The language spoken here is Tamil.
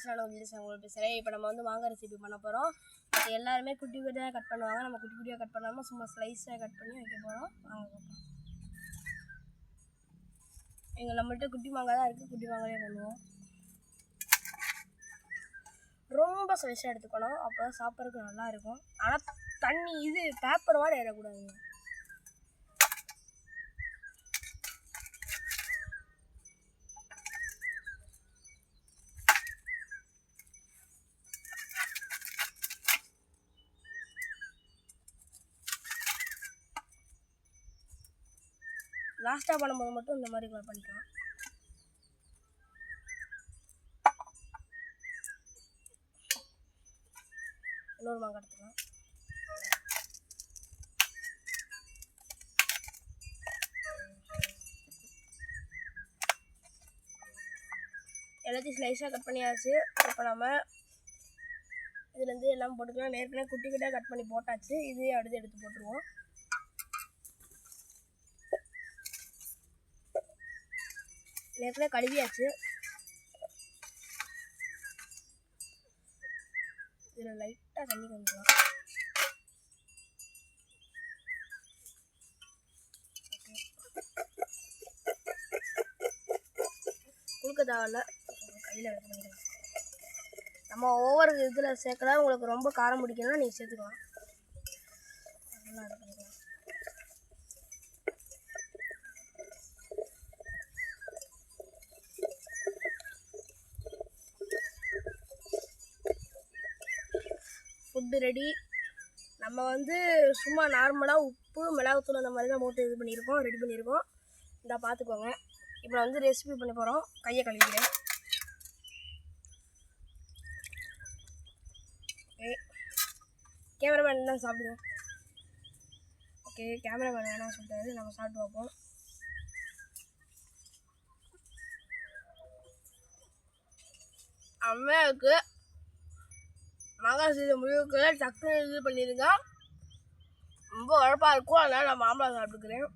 நேச்சுரலான ஒரு டிஷ் உங்களுக்கு பேசுகிறேன். இப்போ நம்ம வந்து மாங்காய் ரெசிபி பண்ண போகிறோம். அது எல்லாருமே குட்டி குட்டியாக கட் பண்ணுவாங்க. நம்ம குட்டி குட்டியாக கட் பண்ணாமல் சும்மா ஸ்லைஸாக கட் பண்ணி வைக்க போகிறோம். வாங்க பார்ப்போம். எங்கள் நம்மள்கிட்ட குட்டி மாங்காய் தான் இருக்குது. குட்டி மாங்காயே பண்ணுவோம். ரொம்ப ஸ்லைஸாக எடுத்துக்கணும். அப்போ தான் சாப்பிட்றதுக்கு நல்லாயிருக்கும். ஆனால் தண்ணி இது பேப்பர் மாதிரி ஏறக்கூடாதுங்க. லாஸ்ட்டாக பண்ணும்போது மட்டும் இந்த மாதிரி பண்ணிக்கலாம். இன்னொரு மாங்காய் எடுத்துக்கலாம். எல்லாத்தையும் ஸ்லைஸாக கட் பண்ணியாச்சு. இப்போ நம்ம இதுலேருந்து எல்லாம் போட்டுக்கலாம். ஏற்கனவே குட்டி குட்டியாக கட் பண்ணி போட்டாச்சு. இதையும் அடுத்து எடுத்து போட்டுருவோம். ஏற்கனவே கழுவியாச்சு. இதில் லைட்டாக தண்ணி கொஞ்சம் கொடுக்க தேவையில்ல. கையில் எடுத்து பண்ணிக்கலாம். நம்ம ஒவ்வொரு இதில் சேர்க்கலாம். உங்களுக்கு ரொம்ப காரம் பிடிக்கணும்னா நீங்கள் சேர்த்துக்கலாம். நல்லா எடுத்து பண்ணிக்கலாம். Food ready. நம்ம வந்து சும்மா நார்மலாக உப்பு மிளகாத்தூள் அந்த மாதிரி தான் போட்டு ரெடி பண்ணியிருக்கோம். இந்தா பார்த்துக்கோங்க. இப்போ நான் வந்து ரெசிபி பண்ண போகிறோம். கையை கழுவிக்கிறேன். ஓகே, கேமராமேன் தான் சாப்பிடுங்க. ஓகே, கேமராமேன் வேணாம் சொல்லிட்டாரு. நம்ம சாப்பிட்டு பார்ப்போம். அம்மாவுக்கு மாங்காய் சீசன் முழுக்க டக்குனு இது பண்ணிடுங்க. ரொம்ப உழப்பாக இருக்கும். அதனால் நான் மாம்பழம் சாப்பிட்டுக்கிறேன்.